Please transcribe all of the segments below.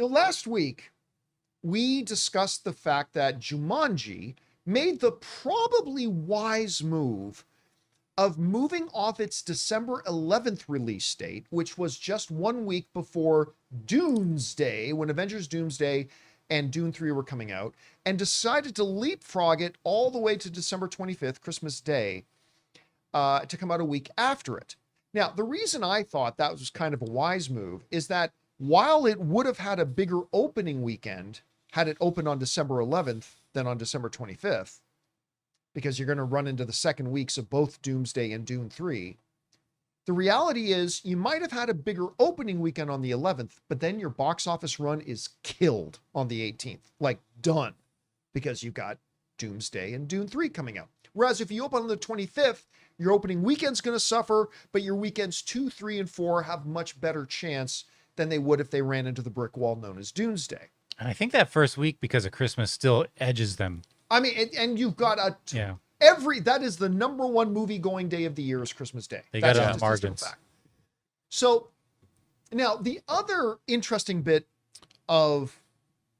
last week, we discussed the fact that Jumanji made the probably wise move of moving off its December 11th release date, which was just 1 week before Dunesday, when Avengers Doomsday and Dune 3 were coming out, and decided to leapfrog it all the way to December 25th, Christmas Day, to come out a week after it. Now, the reason I thought that was kind of a wise move is that while it would have had a bigger opening weekend had it opened on December 11th than on December 25th, because you're going to run into the second weeks of both Doomsday and Dune 3, the reality is you might have had a bigger opening weekend on the 11th, but then your box office run is killed on the 18th, like done, because you got Doomsday and Dune 3 coming out. Whereas if you open on the 25th, your opening weekend's going to suffer, but your weekends 2, 3, and 4 have much better chance than they would if they ran into the brick wall known as Doomsday. And I think that first week, because of Christmas, still edges them. I mean, and you've got that is the number one movie going day of the year is Christmas Day. They got it on margins. So now the other interesting bit of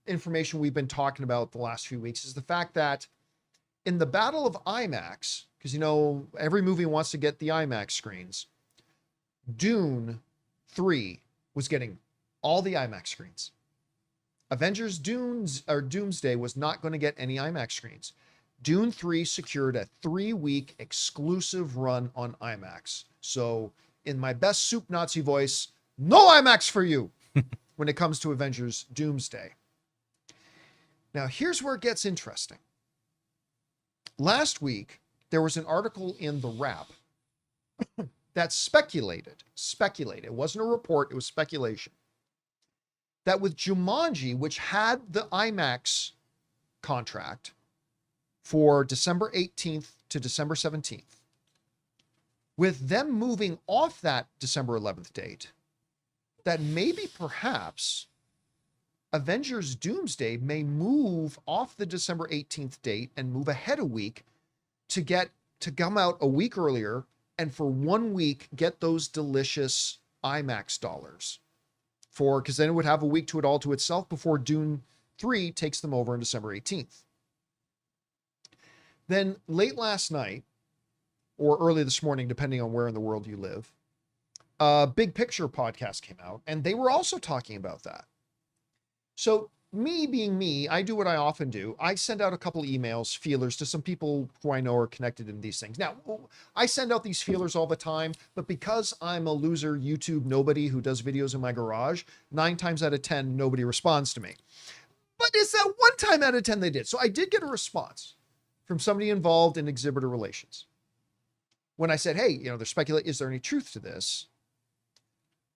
information we've been talking about the last few weeks is the fact that in the battle of IMAX, because every movie wants to get the IMAX screens, Dune 3 was getting all the IMAX screens. Avengers Doomsday was not going to get any IMAX screens. Dune 3 secured a 3-week exclusive run on IMAX. So in my best soup Nazi voice, no IMAX for you when it comes to Avengers Doomsday. Now here's where it gets interesting. Last week, there was an article in The Wrap that speculated, it wasn't a report, it was speculation, that with Jumanji, which had the IMAX contract for December 18th to December 17th, with them moving off that December 11th date, that maybe perhaps Avengers Doomsday may move off the December 18th date and move ahead a week to come out a week earlier, and for 1 week get those delicious IMAX dollars. Because then it would have a week to it all to itself before Dune 3 takes them over on December 18th. Then late last night, or early this morning, depending on where in the world you live, a Big Picture podcast came out, and they were also talking about that. So me being me, I do what I often do. I send out a couple emails, feelers to some people who I know are connected in these things. Now, I send out these feelers all the time, but because I'm a loser YouTube nobody who does videos in my garage, 9 times out of 10, nobody responds to me. But it's that 1 time out of 10 they did. So I did get a response from somebody involved in exhibitor relations. When I said, hey, they're speculating, is there any truth to this?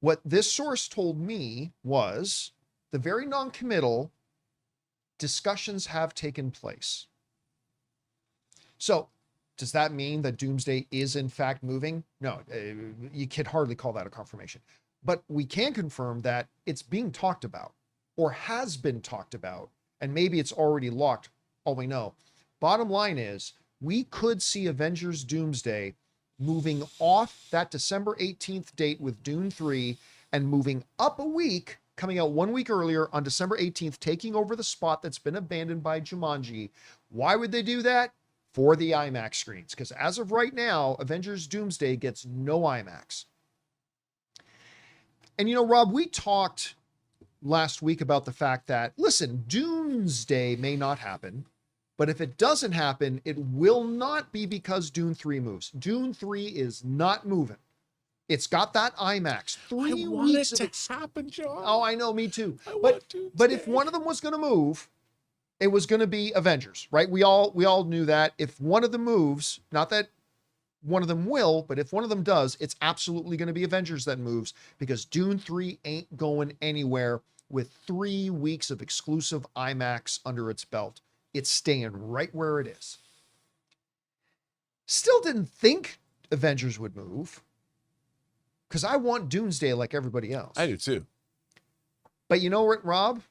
What this source told me was, the very non-committal discussions have taken place. So does that mean that Doomsday is in fact moving? No, you could hardly call that a confirmation. But we can confirm that it's being talked about or has been talked about, and maybe it's already locked, all we know. Bottom line is, we could see Avengers Doomsday moving off that December 18th date with Dune 3 and moving up a week, coming out 1 week earlier on December 18th, taking over the spot that's been abandoned by Jumanji. Why would they do that? For the IMAX screens. Because as of right now, Avengers Doomsday gets no IMAX. And Rob, we talked last week about the fact that, listen, Doomsday may not happen, but if it doesn't happen, it will not be because Dune 3 moves. Dune 3 is not moving. It's got that IMAX. 3 weeks to happen, John. Oh, I know, me too. But if one of them was going to move, it was going to be Avengers, right? We all knew that. If one of them moves, not that one of them will, but if one of them does, it's absolutely going to be Avengers that moves, because Dune 3 ain't going anywhere with 3 weeks of exclusive IMAX under its belt. It's staying right where it is. Still didn't think Avengers would move, because I want Doomsday like everybody else. I do too. But you know what, Rob?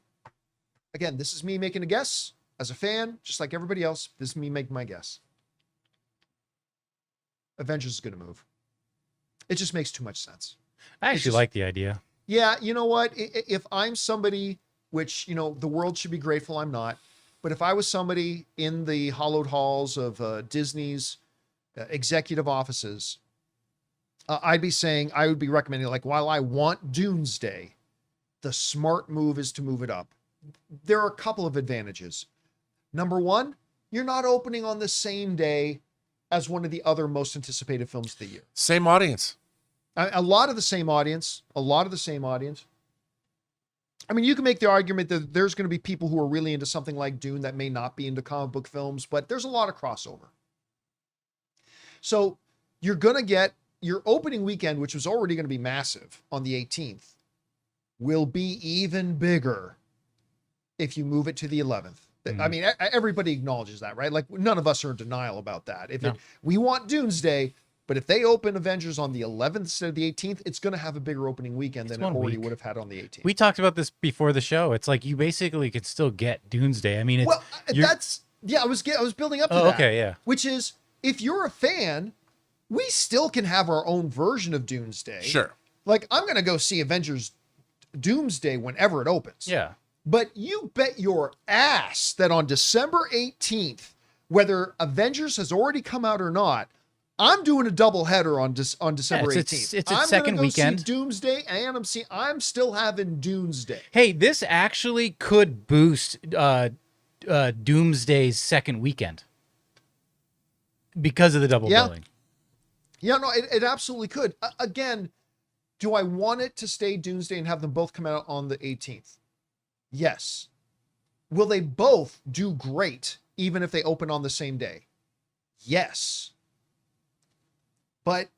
Again, this is me making a guess. As a fan, just like everybody else, this is me making my guess. Avengers is going to move. It just makes too much sense. I actually like the idea. Yeah, you know what? If I'm somebody which, you know, the world should be grateful I'm not. But if I was somebody in the hallowed halls of Disney's executive offices, I would be recommending, like, while I want Doomsday, the smart move is to move it up. There are a couple of advantages. Number one, you're not opening on the same day as one of the other most anticipated films of the year. Same audience. A lot of the same audience. I mean, you can make the argument that there's going to be people who are really into something like Dune that may not be into comic book films, but there's a lot of crossover. So you're going to get your opening weekend, which was already going to be massive on the 18th, will be even bigger if you move it to the 11th. I mean, everybody acknowledges that, right? Like, none of us are in denial about that. We want Doomsday, but if they open Avengers on the 11th instead of the 18th, it's going to have a bigger opening weekend than it already would have had on the 18th. We talked about this before the show. It's like you basically could still get Doomsday. I mean, I was building up to that. Okay, yeah. Which is, if you're a fan, we still can have our own version of Doomsday. Sure. Like, I'm going to go see Avengers Doomsday whenever it opens. Yeah. But you bet your ass that on December 18th, whether Avengers has already come out or not, I'm doing a double header on December 18th. It's its second weekend. See Doomsday, and I'm still having Doomsday. Hey, this actually could boost Doomsday's second weekend because of the double billing. Yeah, no, it absolutely could. Again, do I want it to stay Doomsday and have them both come out on the 18th? Yes. Will they both do great even if they open on the same day? Yes. But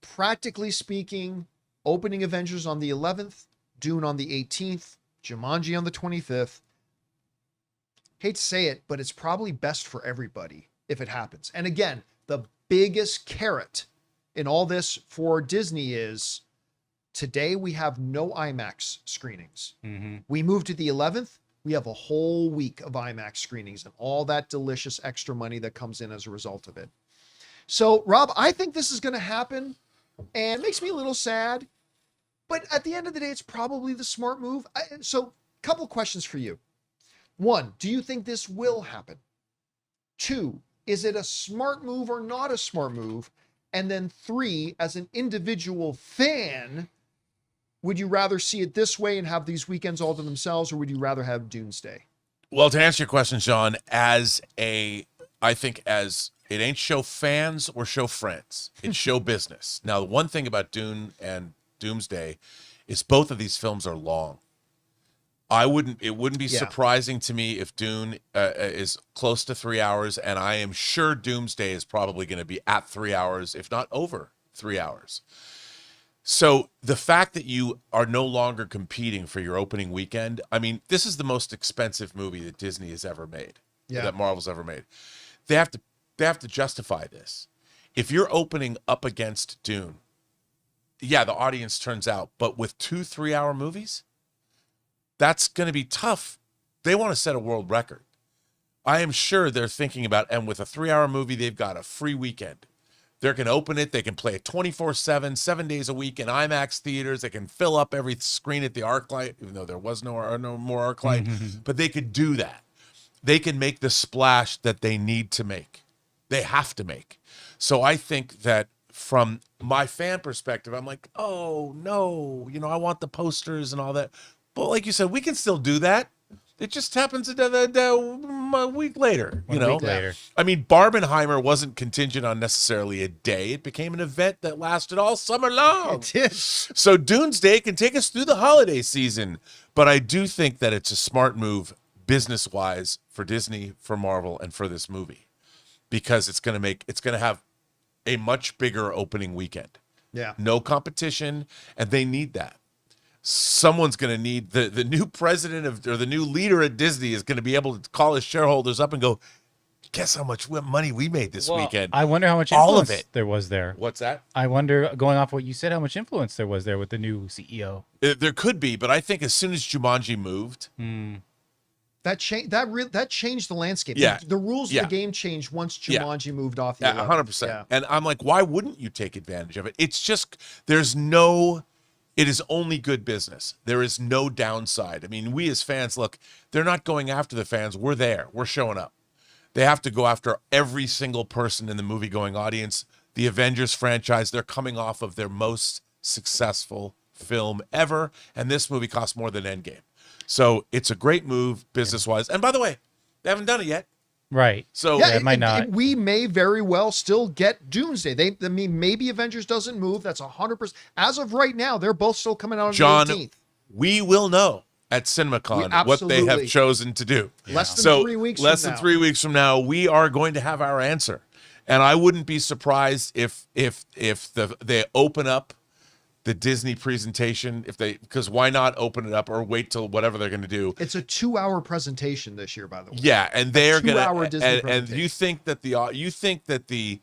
practically speaking, opening Avengers on the 11th, Dune on the 18th, Jumanji on the 25th. Hate to say it, but it's probably best for everybody if it happens. And again, the biggest carrot in all this for Disney is today we have no IMAX screenings. We move to the 11th. We have a whole week of IMAX screenings and all that delicious extra money that comes in as a result of it. So, Rob, I think this is going to happen, and it makes me a little sad. But at the end of the day, it's probably the smart move. So, a couple questions for you. One, do you think this will happen? Two, is it a smart move or not a smart move? And then three, as an individual fan, would you rather see it this way and have these weekends all to themselves, or would you rather have Doomsday? Well, to answer your question, Sean, I think as it ain't show fans or show friends, it's show business. Now, the one thing about Dune and Doomsday is both of these films are long. It wouldn't be surprising to me if Dune is close to 3 hours, and I am sure Doomsday is probably going to be at 3 hours, if not over 3 hours. So the fact that you are no longer competing for your opening weekend, I mean, this is the most expensive movie that Disney has ever made, that Marvel's ever made. They have to justify this. If you're opening up against Dune, yeah, the audience turns out, but with 2 3-hour movies, that's going to be tough. They want to set a world record. I am sure they're thinking about, and with a 3-hour movie, they've got a free weekend. They can open it. They can play it 24/7, 7 days a week in IMAX theaters. They can fill up every screen at the ArcLight, even though there was no more ArcLight. But they could do that. They can make the splash that they need to make. They have to make. So I think that from my fan perspective, I'm like, oh, no, I want the posters and all that. But like you said, we can still do that. It just happens a week later, One week later. I mean, Barbenheimer wasn't contingent on necessarily a day. It became an event that lasted all summer long. It did. So Doomsday can take us through the holiday season. But I do think that it's a smart move business-wise for Disney, for Marvel, and for this movie. Because it's going to have a much bigger opening weekend. Yeah. No competition, and they need that. Someone's going to need the new president or the new leader at Disney is going to be able to call his shareholders up and go, guess how much money we made this weekend. I wonder how much All influence of it. there was there. What's that? I wonder, going off what you said, how much influence there was there with the new CEO. There could be, but I think as soon as Jumanji moved, that changed the landscape. Yeah. The rules of the game changed once Jumanji moved off the 100%. Yeah. And I'm like, why wouldn't you take advantage of it? It's just there's no it is only good business. There is no downside. I mean, we as fans, look, they're not going after the fans. We're there. We're showing up. They have to go after every single person in the movie-going audience. The Avengers franchise, they're coming off of their most successful film ever, and this movie costs more than Endgame. So it's a great move business-wise. And by the way, they haven't done it yet. Right. So it might not. We may very well still get Doomsday. I mean, maybe Avengers doesn't move. That's 100%. As of right now, they're both still coming out on John, the 18th. we will know at CinemaCon what they have chosen to do. Less than 3 weeks less from than now. 3 weeks from now, we are going to have our answer. And I wouldn't be surprised if they open up the Disney presentation, because why not open it up or wait till whatever they're going to do? It's a 2-hour presentation this year, by the way. Yeah, and they're going 2-hour Disney to, and presentation. you think that the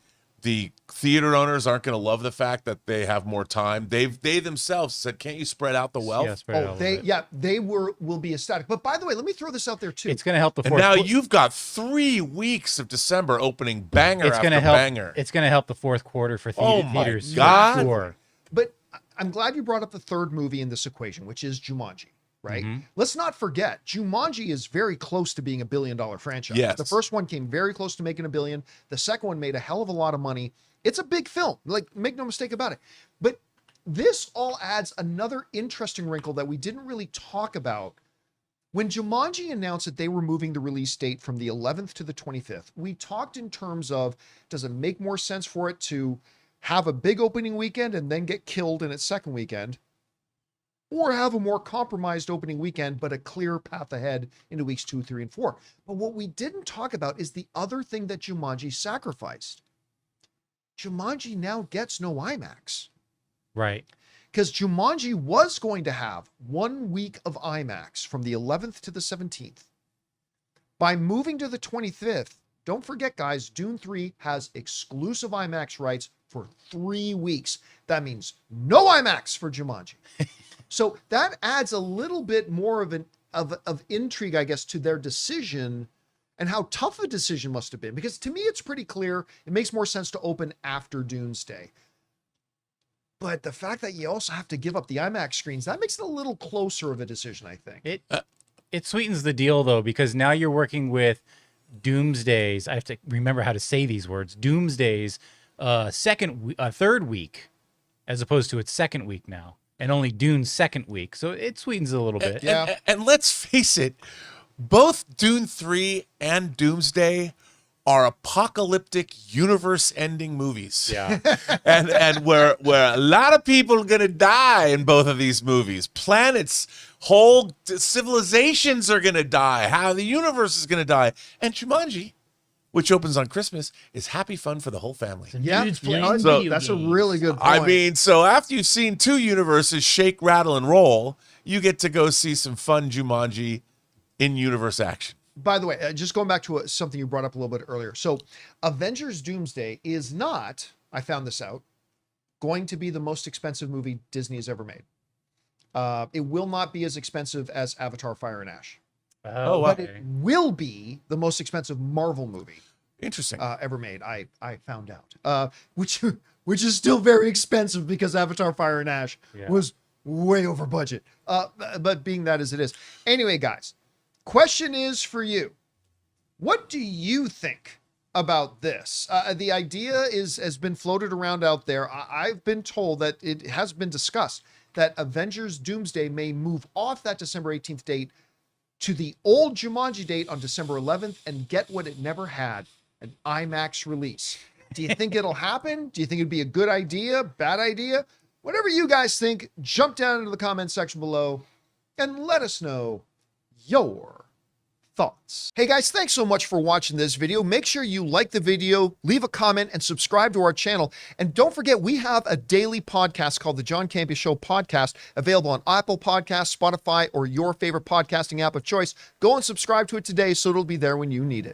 theater owners aren't going to love the fact that they have more time. They themselves said, "Can't you spread out the wealth?" Yeah, spread it out a little bit. they will be ecstatic. But by the way, let me throw this out there too. It's going to help the And fourth. now you've got 3 weeks of December opening banger It's after going to help. banger. It's going to help the fourth quarter for Oh my theaters. for God. sure. But I'm glad you brought up the third movie in this equation, which is Jumanji, right? Mm-hmm. Let's not forget, Jumanji is very close to being a billion-dollar franchise. Yes. The first one came very close to making $1 billion. The second one made a hell of a lot of money. It's a big film, like, make no mistake about it. But this all adds another interesting wrinkle that we didn't really talk about. When Jumanji announced that they were moving the release date from the 11th to the 25th, we talked in terms of, does it make more sense for it to have a big opening weekend and then get killed in its second weekend, or have a more compromised opening weekend, but a clear path ahead into weeks 2, 3, and 4. But what we didn't talk about is the other thing that Jumanji sacrificed. Jumanji now gets no IMAX. Right. Because Jumanji was going to have 1 week of IMAX from the 11th to the 17th. By moving to the 25th, don't forget, guys, Dune 3 has exclusive IMAX rights for 3 weeks. That means no IMAX for Jumanji. So that adds a little bit more of intrigue, I guess, to their decision and how tough a decision must have been. Because to me, it's pretty clear. It makes more sense to open after Dunesday. But the fact that you also have to give up the IMAX screens, that makes it a little closer of a decision, I think. It sweetens the deal, though, because now you're working with Doomsday's. I have to remember how to say these words. Doomsday's third week, as opposed to its second week now, and only Dune's second week. So it sweetens it a little bit. And let's face it, both Dune 3 and Doomsday are apocalyptic, universe-ending movies. Yeah. and where a lot of people are gonna die in both of these movies. Planets, whole civilizations are gonna die. How the universe is gonna die. And Jumanji, which opens on Christmas, is happy fun for the whole family. Yeah, Dudes playing So- video that's a games. really good point. I mean, so after you've seen 2 universes shake, rattle, and roll, you get to go see some fun Jumanji in-universe action. By the way, just going back to something you brought up a little bit earlier. So Avengers Doomsday is not, I found this out, going to be the most expensive movie Disney has ever made. It will not be as expensive as Avatar: Fire and Ash. Oh, But okay. it will be the most expensive Marvel movie Interesting. ever made. I found out, which is still very expensive because Avatar: Fire and Ash Yeah. was way over budget. But being that as it is, anyway, guys, question is for you: what do you think about this? The idea has been floated around out there. I've been told that it has been discussed that Avengers Doomsday may move off that December 18th date to the old Jumanji date on December 11th and get what it never had, an IMAX release. Do you think it'll happen? Do you think it'd be a good idea, bad idea? Whatever you guys think, jump down into the comments section below and let us know your thoughts. Hey guys, thanks so much for watching this video. Make sure you like the video, leave a comment, and subscribe to our channel. And don't forget, we have a daily podcast called the John Campea Show podcast, available on Apple Podcasts, Spotify, or your favorite podcasting app of choice. Go and subscribe to it today so it'll be there when you need it.